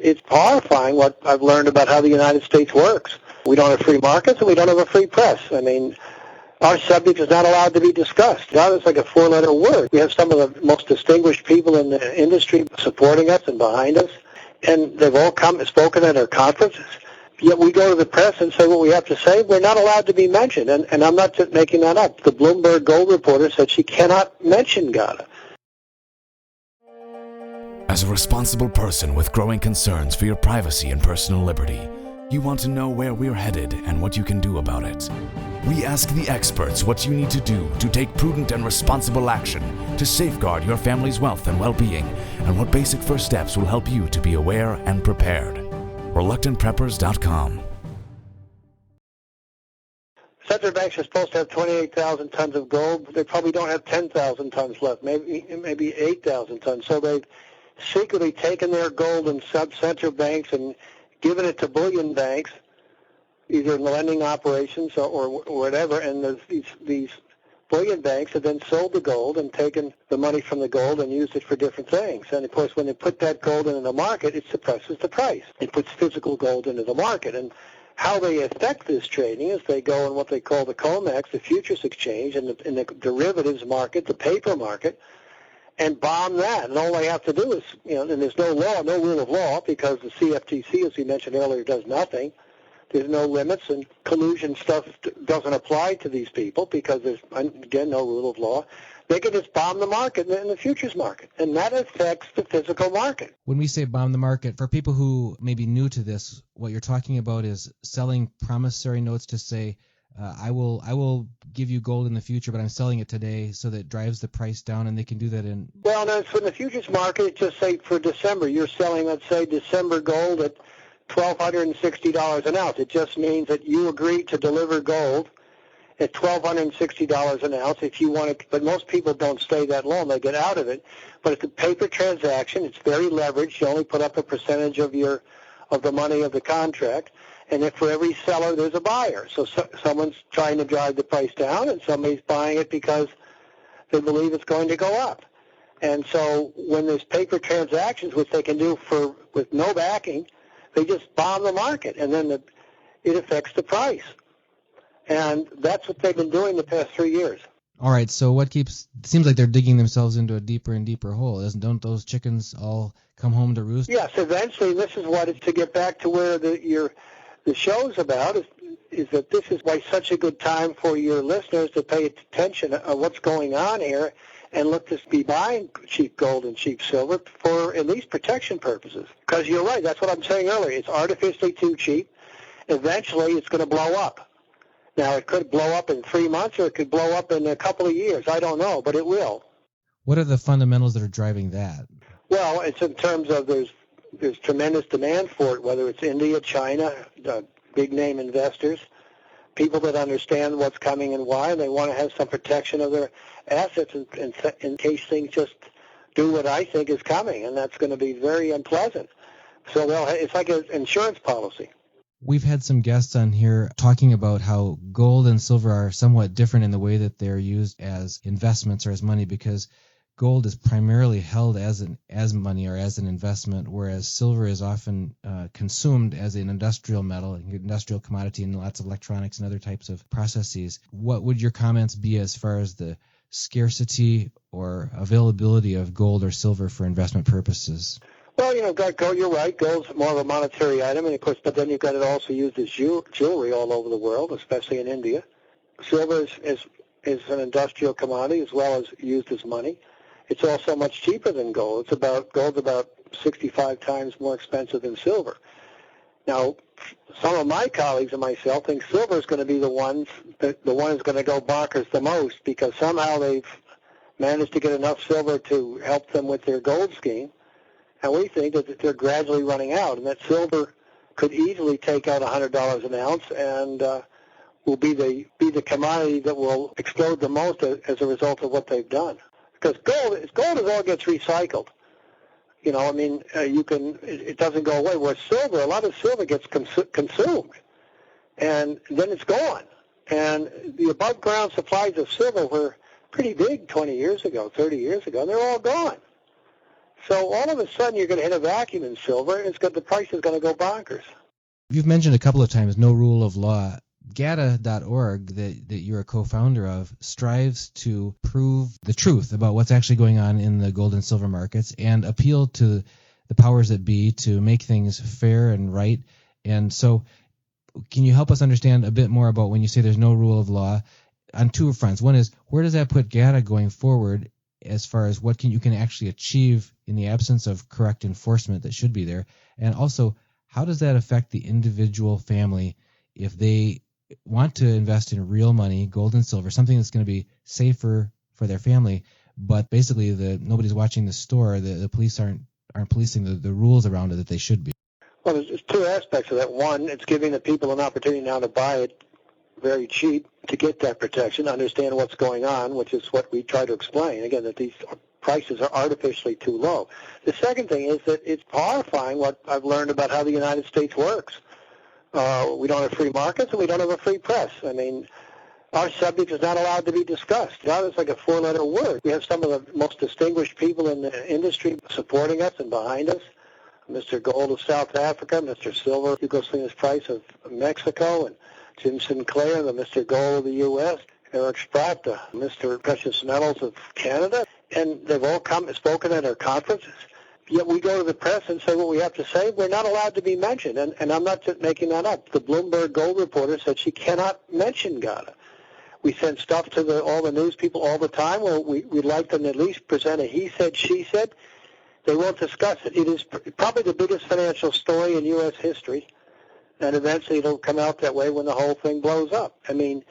It's horrifying what I've learned about how the United States works. We don't have free markets and we don't have a free press. I mean, our subject is not allowed to be discussed. Now it's like a four-letter word. We have some of the most distinguished people in the industry supporting us and behind us, and they've all come and spoken at our conferences. Yet we go to the press and say what we have to say. We're not allowed to be mentioned, and I'm not just making that up. The Bloomberg Gold reporter said she cannot mention GATA. As a responsible person with growing concerns for your privacy and personal liberty, you want to know where we're headed and what you can do about it. We ask the experts what you need to do to take prudent and responsible action to safeguard your family's wealth and well-being, and what basic first steps will help you to be aware and prepared. ReluctantPreppers.com. Central banks are supposed to have 28,000 tons of gold. They probably don't have 10,000 tons left, maybe 8,000 tons. So they've secretly taken their gold in sub-central banks and given it to bullion banks, either in lending operations or whatever, and these bullion banks have then sold the gold and taken the money from the gold and used it for different things. And, of course, when they put that gold into the market, it suppresses the price. It puts physical gold into the market. And how they affect this trading is they go in what they call the COMEX, the futures exchange, and in the derivatives market, the paper market, and bomb that. And all they have to do is, and there's no law, no rule of law, because the CFTC, as we mentioned earlier, does nothing. There's no limits, and collusion stuff doesn't apply to these people because there's, again, no rule of law. They can just bomb the market in the futures market, and that affects the physical market. When we say bomb the market, for people who may be new to this, what you're talking about is selling promissory notes to say, I will give you gold in the future, but I'm selling it today, so that it drives the price down, and they can do that in... Well, no, so in the futures market, just say for December, you're selling, let's say, December gold at $1,260 an ounce. It just means that you agreed to deliver gold at $1,260 an ounce if you want to, but most people don't stay that long. They get out of it. But it's a paper transaction. It's very leveraged. You only put up a percentage of the money of the contract. And if for every seller, there's a buyer. So someone's trying to drive the price down, and somebody's buying it because they believe it's going to go up. And so when there's paper transactions, which they can do with no backing, they just bomb the market, and then it affects the price. And that's what they've been doing the past 3 years. All right, so it seems like they're digging themselves into a deeper and deeper hole. Don't those chickens all come home to roost? Yes, eventually. This is what it's to get back to where the show's about, is that this is why such a good time for your listeners to pay attention to what's going on here and look to be buying cheap gold and cheap silver for at least protection purposes. Because you're right, that's what I'm saying earlier. It's artificially too cheap. Eventually, it's going to blow up. Now, it could blow up in 3 months, or it could blow up in a couple of years. I don't know, but it will. What are the fundamentals that are driving that? Well, it's in terms of there's tremendous demand for it, whether it's India, China, big-name investors, people that understand what's coming and why, and they want to have some protection of their assets in case things just do what I think is coming, and that's going to be very unpleasant. So it's like an insurance policy. We've had some guests on here talking about how gold and silver are somewhat different in the way that they're used as investments or as money, because gold is primarily held as money or as an investment, whereas silver is often consumed as an industrial metal, an industrial commodity in lots of electronics and other types of processes. What would your comments be as far as the scarcity or availability of gold or silver for investment purposes? Well, gold, you're right. Gold's more of a monetary item, and of course, but then you've got it also used as jewelry all over the world, especially in India. Silver is an industrial commodity as well as used as money. It's also much cheaper than gold. Gold's about 65 times more expensive than silver. Now, some of my colleagues and myself think silver is going to be the one who's going to go bonkers the most, because somehow they've managed to get enough silver to help them with their gold scheme. And we think that they're gradually running out, and that silver could easily take out $100 an ounce and will be the commodity that will explode the most as a result of what they've done. Because gold all gets recycled. It doesn't go away. Whereas silver, a lot of silver gets consumed, and then it's gone. And the above-ground supplies of silver were pretty big 20 years ago, 30 years ago, and they're all gone. So all of a sudden you're going to hit a vacuum in silver, and the price is going to go bonkers. You've mentioned a couple of times no rule of law. GATA.org, that you're a co-founder of, strives to prove the truth about what's actually going on in the gold and silver markets and appeal to the powers that be to make things fair and right. And so can you help us understand a bit more about when you say there's no rule of law on two fronts? One is, where does that put GATA going forward as far as what you can actually achieve in the absence of correct enforcement that should be there? And also, how does that affect the individual family if they want to invest in real money, gold and silver, something that's going to be safer for their family, but basically nobody's watching the store, the police aren't policing the rules around it that they should be? Well, there's two aspects of that. One, it's giving the people an opportunity now to buy it very cheap to get that protection, understand what's going on, which is what we try to explain, again, that these prices are artificially too low. The second thing is that it's horrifying what I've learned about how the United States works. We don't have free markets and we don't have a free press. I mean, our subject is not allowed to be discussed. Now it's like a four-letter word. We have some of the most distinguished people in the industry supporting us and behind us. Mr. Gold of South Africa, Mr. Silver, Hugo Salinas Price of Mexico, and Jim Sinclair, the Mr. Gold of the U.S., Eric Spratt, Mr. Precious Metals of Canada, and they've all come and spoken at our conferences. Yet we go to the press and say what we have to say. We're not allowed to be mentioned, and I'm not just making that up. The Bloomberg Gold reporter said she cannot mention GATA. We send stuff to all the news people all the time. Well, we'd like them to at least present a he said, she said. They won't discuss it. It is probably the biggest financial story in U.S. history, and eventually it'll come out that way when the whole thing blows up. I mean,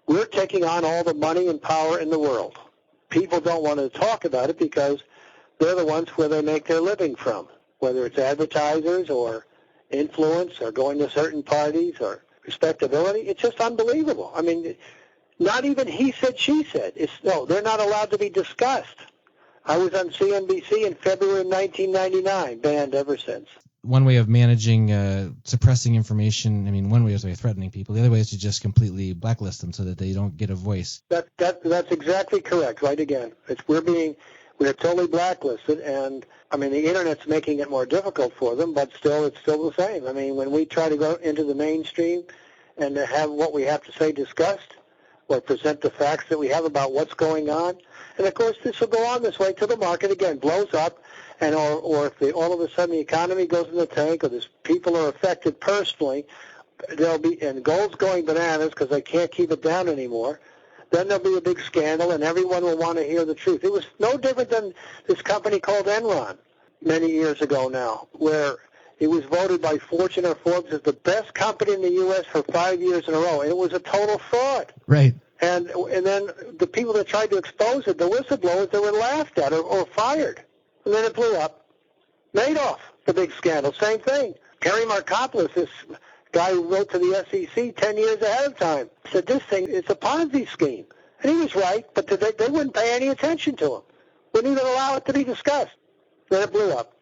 we're taking on all the money and power in the world. People don't want to talk about it because they're the ones where they make their living from, whether it's advertisers or influence or going to certain parties or respectability. It's just unbelievable. I mean, not even he said, she said. They're not allowed to be discussed. I was on CNBC in February of 1999, banned ever since. One way of managing suppressing information, I mean, one way is by threatening people. The other way is to just completely blacklist them so that they don't get a voice. That's exactly correct, right again. We're totally blacklisted, and, I mean, the Internet's making it more difficult for them, but still, it's still the same. I mean, when we try to go into the mainstream and to have what we have to say discussed or present the facts that we have about what's going on, and, of course, this will go on this way till the market, again, blows up, and or if all of a sudden the economy goes in the tank or people are affected personally, and gold's going bananas because they can't keep it down anymore, then there'll be a big scandal, and everyone will want to hear the truth. It was no different than this company called Enron many years ago now, where it was voted by Fortune or Forbes as the best company in the U.S. for 5 years in a row, and it was a total fraud. Right. And then the people that tried to expose it, the whistleblowers, they were laughed at or fired. And then it blew up. Madoff, the big scandal, same thing. Terry Markopoulos, this guy who wrote to the SEC 10 years ahead of time, said this thing is a Ponzi scheme. And he was right, but they wouldn't pay any attention to him. Wouldn't even allow it to be discussed. Then it blew up.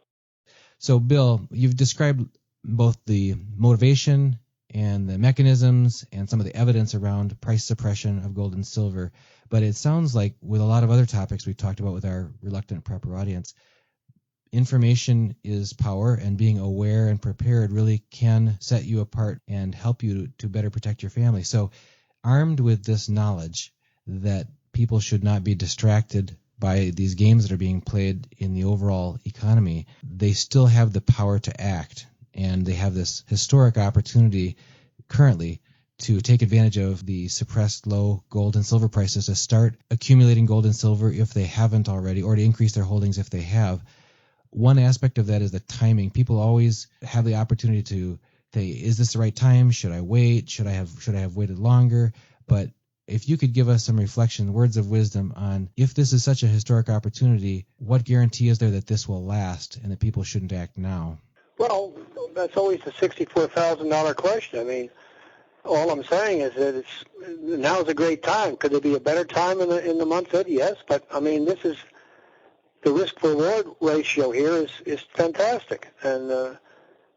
So, Bill, you've described both the motivation and the mechanisms and some of the evidence around price suppression of gold and silver. But it sounds like with a lot of other topics we've talked about with our reluctant prepper audience, information is power, and being aware and prepared really can set you apart and help you to better protect your family. So armed with this knowledge that people should not be distracted by these games that are being played in the overall economy, they still have the power to act. And they have this historic opportunity currently to take advantage of the suppressed low gold and silver prices to start accumulating gold and silver if they haven't already, or to increase their holdings if they have. One aspect of that is the timing. People always have the opportunity to say, is this the right time? Should I wait? Should I have waited longer? But if you could give us some reflection, words of wisdom on if this is such a historic opportunity, what guarantee is there that this will last and that people shouldn't act now? Well, that's always the $64,000 question. I mean, all I'm saying is that now's a great time. Could there be a better time in the month? Yes, but I mean, this is the risk-reward ratio here is fantastic, and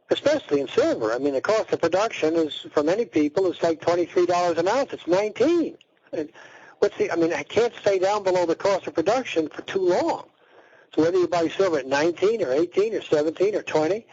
especially in silver. I mean, the cost of production is, for many people, it's like $23 an ounce. It's $19. And I can't stay down below the cost of production for too long. So whether you buy silver at 19 or 18 or 17 or 20,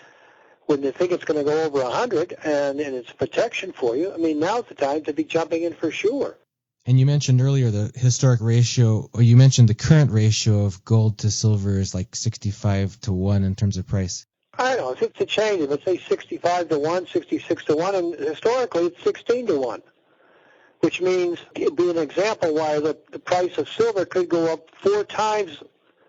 when you think it's going to go over 100 and it's protection for you, I mean, now's the time to be jumping in for sure. And you mentioned earlier the historic ratio, or you mentioned the current ratio of gold to silver is like 65 to 1 in terms of price. I don't know. It's a change. Let's say 65 to 1, 66 to 1, and historically it's 16 to 1, which means it'd be an example why the price of silver could go up 4 times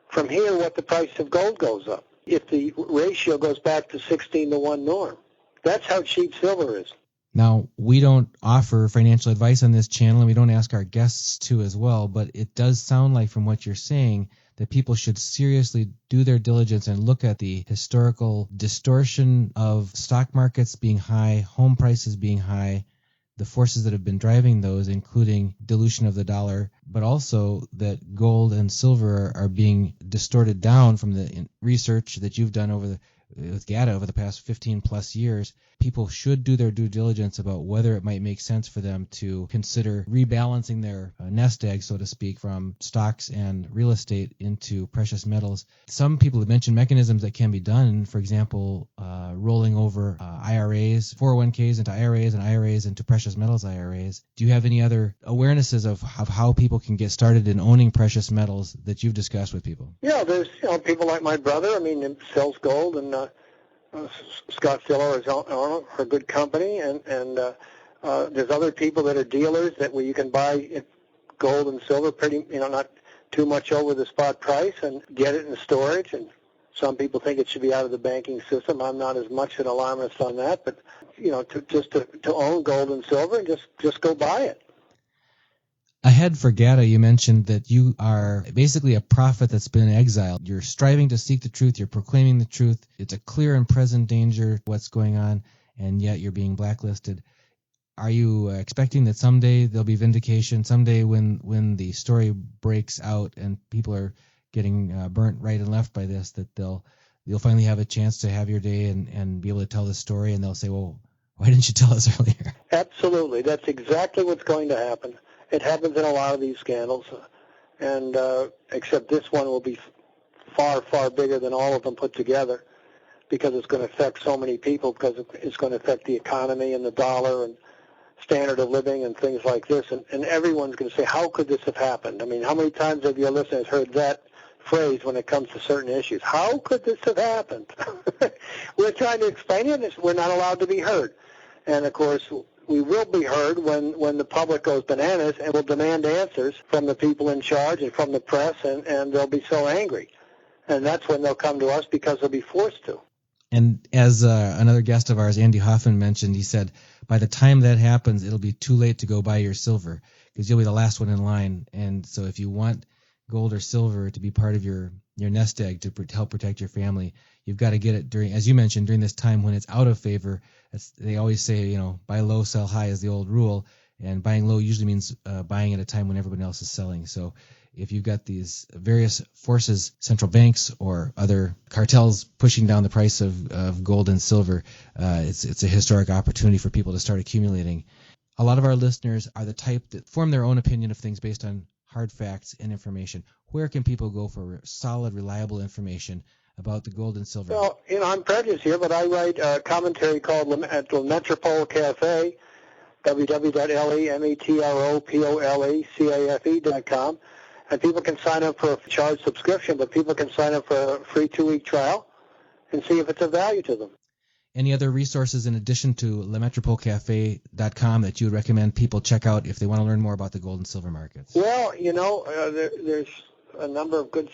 from here what the price of gold goes up if the ratio goes back to 16 to 1 norm. That's how cheap silver is. Now, we don't offer financial advice on this channel, and we don't ask our guests to as well, but it does sound like from what you're saying that people should seriously do their diligence and look at the historical distortion of stock markets being high, home prices being high, the forces that have been driving those, including dilution of the dollar, but also that gold and silver are being distorted down from the research that you've done with GATA over the past 15 plus years. People should do their due diligence about whether it might make sense for them to consider rebalancing their nest egg, so to speak, from stocks and real estate into precious metals. Some people have mentioned mechanisms that can be done, for example, rolling over IRAs, 401ks into IRAs and IRAs into precious metals IRAs. Do you have any other awarenesses of how people can get started in owning precious metals that you've discussed with people? Yeah, there's people like my brother. I mean, he sells gold, and Scott Filler is on a good company, and there's other people that are dealers where you can buy gold and silver pretty, not too much over the spot price and get it in storage. And some people think it should be out of the banking system. I'm not as much an alarmist on that, but to own gold and silver and just go buy it. Ahead for GATA, you mentioned that you are basically a prophet that's been exiled. You're striving to seek the truth. You're proclaiming the truth. It's a clear and present danger what's going on, and yet you're being blacklisted. Are you expecting that someday there'll be vindication, someday when the story breaks out and people are getting burnt right and left by this, that you'll finally have a chance to have your day and be able to tell the story, and they'll say, well, why didn't you tell us earlier? Absolutely. That's exactly what's going to happen. It happens in a lot of these scandals, and except this one will be far, far bigger than all of them put together, because it's going to affect so many people, because it's going to affect the economy and the dollar and standard of living and things like this, and everyone's going to say, how could this have happened? I mean, how many times have your listeners heard that phrase when it comes to certain issues? How could this have happened? We're trying to explain it, and we're not allowed to be heard. And, of course, we will be heard when the public goes bananas and will demand answers from the people in charge and from the press, and they'll be so angry. And that's when they'll come to us, because they'll be forced to. And as another guest of ours, Andy Hoffman, mentioned, he said, by the time that happens, it'll be too late to go buy your silver, because you'll be the last one in line. And so if you want gold or silver to be part of your nest egg to help protect your family, you've got to get it during, as you mentioned, during this time when it's out of favor. They always say, buy low, sell high is the old rule, and buying low usually means buying at a time when everybody else is selling. So if you've got these various forces, central banks or other cartels pushing down the price of gold and silver, it's a historic opportunity for people to start accumulating. A lot of our listeners are the type that form their own opinion of things based on hard facts and information. Where can people go for solid, reliable information about the gold and silver? Well, I'm prejudiced here, but I write a commentary called at the Metropole Cafe, www.metropolecafe.com, and people can sign up for a charged subscription, but people can sign up for a free 2-week trial and see if it's of value to them. Any other resources in addition to lemetropolecafe.com that you would recommend people check out if they want to learn more about the gold and silver markets? Well, there's a number of good,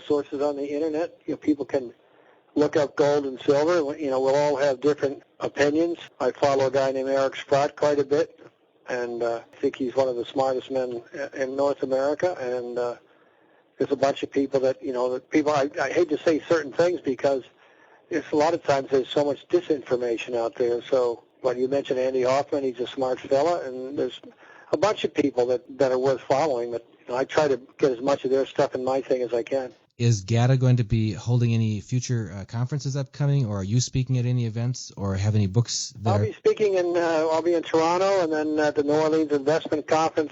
sources on the internet. People can look up gold and silver. We'll all have different opinions. I follow a guy named Eric Sprott quite a bit, and I think he's one of the smartest men in North America. And there's a bunch of people that, I hate to say certain things because it's a lot of times there's so much disinformation out there. So, you mentioned Andy Hoffman, he's a smart fella, and there's a bunch of people that are worth following, but I try to get as much of their stuff in my thing as I can. Is GATA going to be holding any future conferences upcoming, or are you speaking at any events, or have any books that I'll be speaking I'll be in Toronto, and then at the New Orleans Investment Conference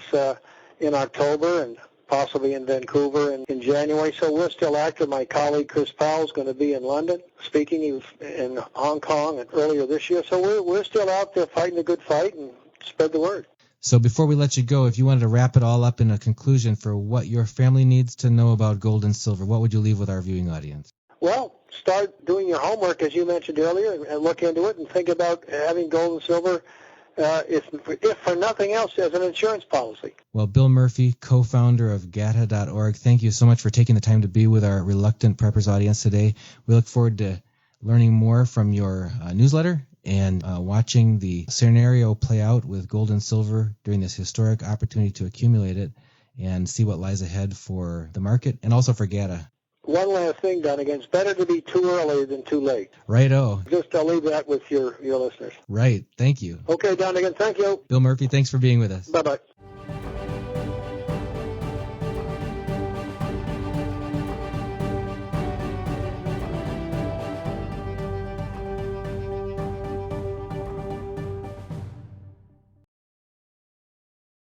in October, and possibly in Vancouver in January. So we're still active. My colleague Chris Powell is going to be in London speaking. He was in Hong Kong earlier this year. So we're still out there fighting a good fight and spread the word. So before we let you go, if you wanted to wrap it all up in a conclusion for what your family needs to know about gold and silver, what would you leave with our viewing audience? Well, start doing your homework, as you mentioned earlier, and look into it and think about having gold and silver, if for nothing else, as an insurance policy. Well, Bill Murphy, co-founder of GATA.org, thank you so much for taking the time to be with our Reluctant Preppers audience today. We look forward to learning more from your newsletter and watching the scenario play out with gold and silver during this historic opportunity to accumulate it and see what lies ahead for the market and also for GATA. One last thing, Dunnigan. It's better to be too early than too late. Righto. I'll leave that with your listeners. Right. Thank you. Okay, Dunnigan. Thank you. Bill Murphy, thanks for being with us. Bye-bye.